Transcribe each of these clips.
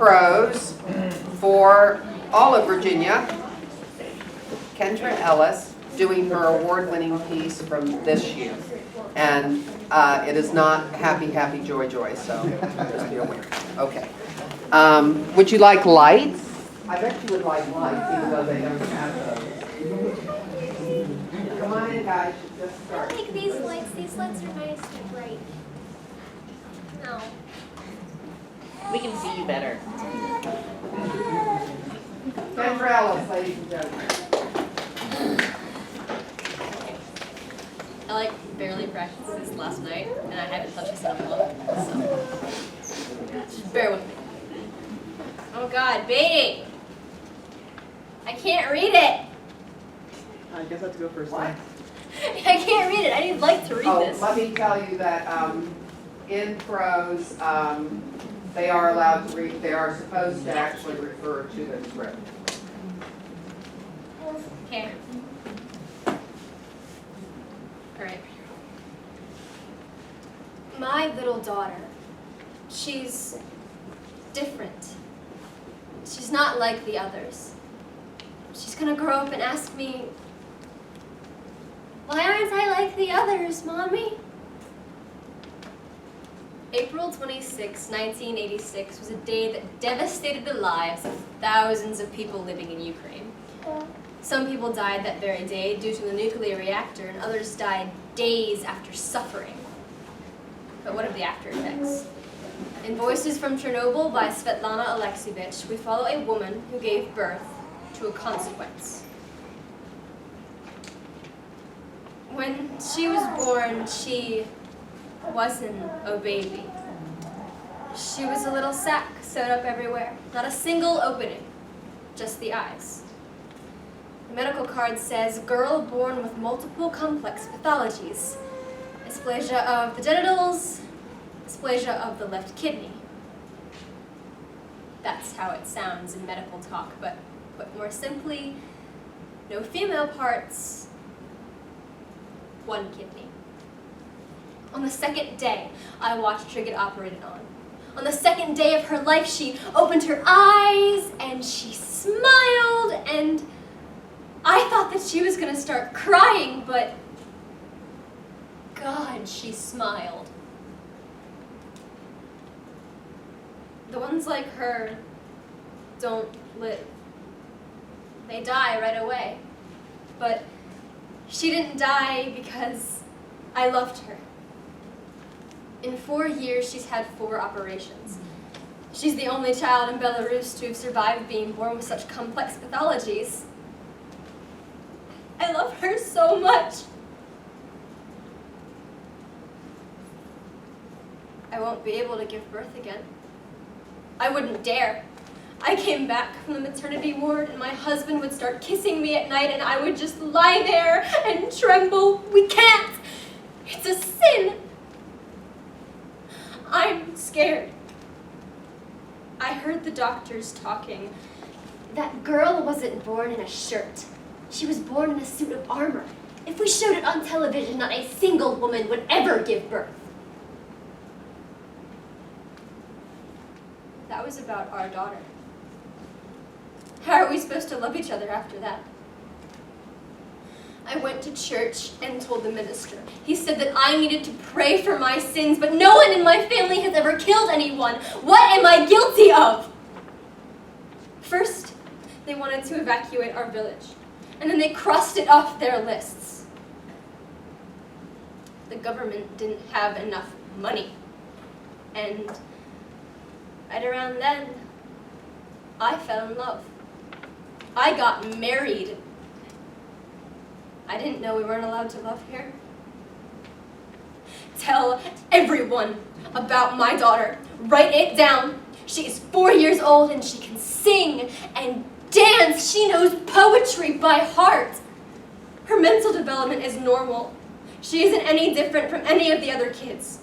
Prose for all of Virginia, Kendra Ellis, doing her award-winning piece from this year. And it is not happy, happy, joy, joy, so just be aware. Okay. Would you like lights? I bet you would like lights, even though they don't have those. Come on in, guys. Just I start. like these lights. These lights are nice and bright. No. We can see you better. Kendra Ellis, ladies and gentlemen. I barely practiced this last night, and I haven't touched this in a month, so just bear with me. Oh God, baiting! I can't read it! I guess I have to go first. What? I can't read it. I need light to read Oh, this. let me tell you that in Prose, they are allowed to read, they are supposed to actually refer to the script. Okay. Alright. My little daughter, she's different. She's not like the others. She's gonna grow up and ask me, why aren't I like the others, Mommy? April 26, 1986 was a day that devastated the lives of thousands of people living in Ukraine. Some people died that very day due to the nuclear reactor, and others died days after suffering. But what of the after effects? In Voices from Chernobyl by Svetlana Alexievich, we follow a woman who gave birth to a consequence. When she was born, she wasn't a baby. She was a little sack sewed up everywhere. Not a single opening, just the eyes. The medical card says, girl born with multiple complex pathologies. Dysplasia of the genitals, dysplasia of the left kidney. That's how it sounds in medical talk, but put more simply, no female parts, one kidney. On the second day, I watched her get operated on. On the second day of her life, she opened her eyes and she smiled, and I thought that she was gonna start crying, but God, she smiled. The ones like her don't live. They die right away. But she didn't die because I loved her. In 4 years, she's had 4 operations. She's the only child in Belarus to have survived being born with such complex pathologies. I love her so much. I won't be able to give birth again. I wouldn't dare. I came back from the maternity ward and my husband would start kissing me at night and I would just lie there and tremble. We can't. It's a sin. I'm scared. I heard the doctors talking. That girl wasn't born in a shirt. She was born in a suit of armor. If we showed it on television, not a single woman would ever give birth. That was about our daughter. How are we supposed to love each other after that? I went to church and told the minister. He said that I needed to pray for my sins, but no one in my family has ever killed anyone. What am I guilty of? First, they wanted to evacuate our village, and then they crossed it off their lists. The government didn't have enough money, and right around then, I fell in love. I got married. I didn't know we weren't allowed to love here. Tell everyone about my daughter. Write it down. She is 4 years old and she can sing and dance. She knows poetry by heart. Her mental development is normal. She isn't any different from any of the other kids.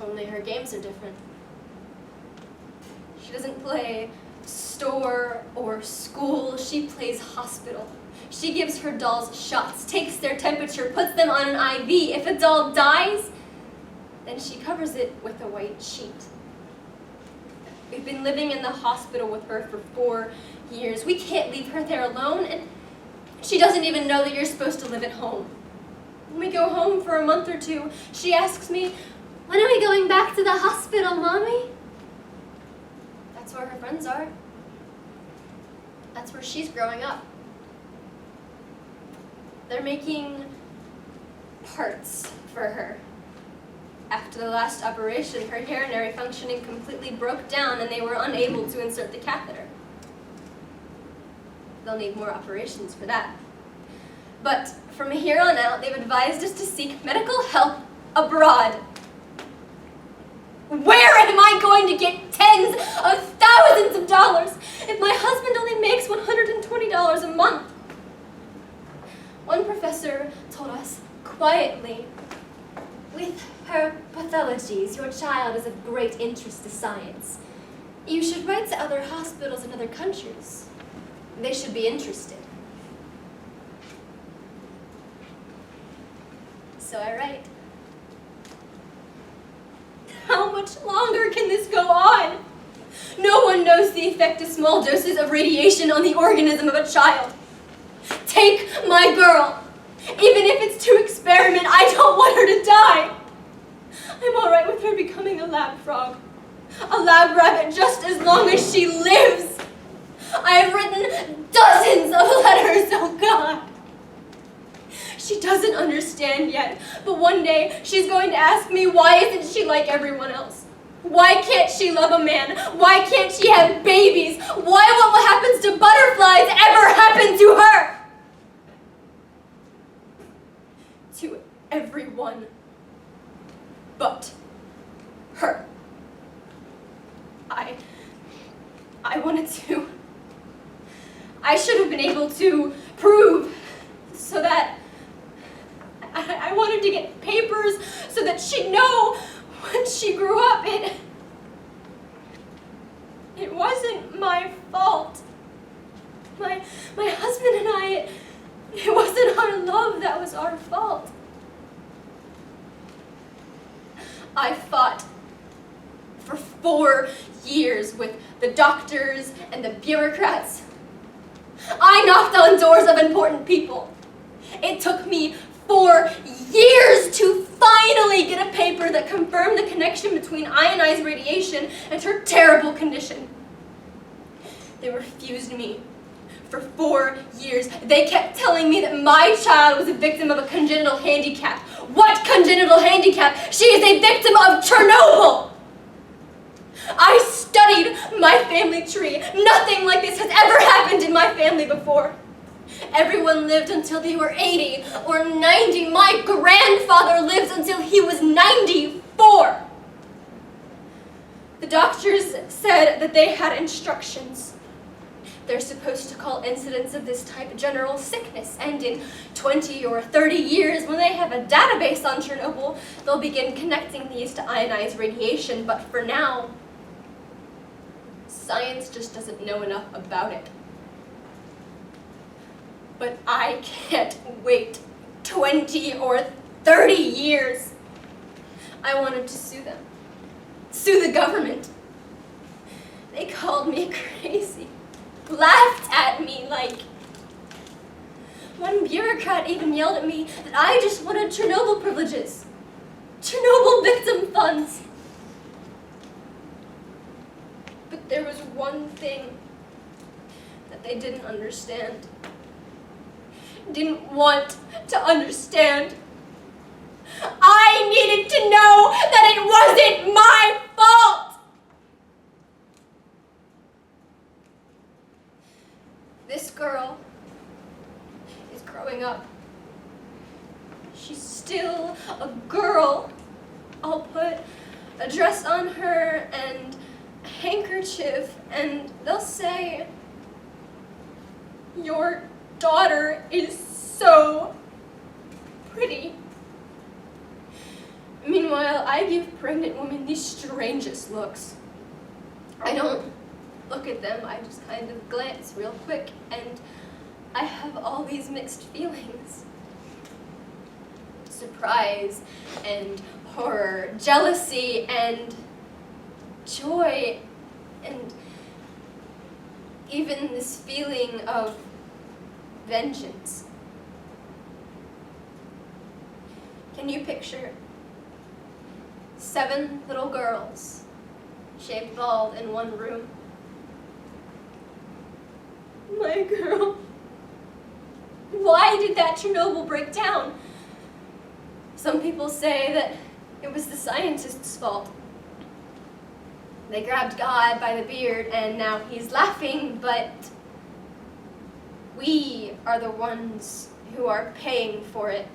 Only her games are different. She doesn't play store or school. She plays hospital. She gives her dolls shots, takes their temperature, puts them on an IV. If a doll dies, then she covers it with a white sheet. We've been living in the hospital with her for 4 years. We can't leave her there alone, and she doesn't even know that you're supposed to live at home. When we go home for a month or two, she asks me, "When are we going back to the hospital, Mommy?" That's where her friends are. That's where she's growing up. They're making parts for her. After the last operation, her urinary functioning completely broke down and they were unable to insert the catheter. They'll need more operations for that. But from here on out, they've advised us to seek medical help abroad. Where am I going to get tens of thousands of dollars if my husband only makes $120 a month? One professor told us quietly, "With her pathologies, your child is of great interest to science. You should write to other hospitals in other countries. They should be interested." So I write. How much longer can this go on? No one knows the effect of small doses of radiation on the organism of a child. Take my girl. Even if it's to experiment, I don't want her to die. I'm all right with her becoming a lab frog, a lab rabbit, just as long as she lives. I have written dozens of letters, oh God. She doesn't understand yet, but one day she's going to ask me, why isn't she like everyone else? Why can't she love a man? Why can't she have babies? Why what happens to butterflies ever happen to her? To everyone but her. I should have been able to prove so that I wanted to get papers so that she'd know when she grew up it wasn't my fault. My husband and I, it wasn't our love that was our fault. I fought for 4 years with the doctors and the bureaucrats. I knocked on doors of important people. It took me 4 years to finally get a paper that confirmed the connection between ionized radiation and her terrible condition. They refused me for 4 years. They kept telling me that my child was a victim of a congenital handicap. What congenital handicap? She is a victim of Chernobyl! I studied my family tree. Nothing like this has ever happened in my family before. Everyone lived until they were 80 or 90. My grandfather lived until he was 94. The doctors said that they had instructions. They're supposed to call incidents of this type general sickness, and in 20 or 30 years, when they have a database on Chernobyl, they'll begin connecting these to ionized radiation. But for now, science just doesn't know enough about it. But I can't wait 20 or 30 years. I wanted to sue them. Sue the government. They called me crazy. Laughed at me like... One bureaucrat even yelled at me that I just wanted Chernobyl privileges. Chernobyl victim funds. But there was one thing that they didn't understand. Didn't want to understand. I needed to know that it wasn't my fault. This girl is growing up. She's still a girl. I'll put a dress on her and a handkerchief, and they'll say, "Your daughter is so pretty." Meanwhile, I give pregnant women the strangest looks. I don't look at them, I just kind of glance real quick, and I have all these mixed feelings. Surprise and horror, jealousy and joy and even this feeling of vengeance. Can you picture 7 little girls shaved bald in one room? My girl. Why did that Chernobyl break down? Some people say that it was the scientists' fault. They grabbed God by the beard and now he's laughing, but we are the ones who are paying for it.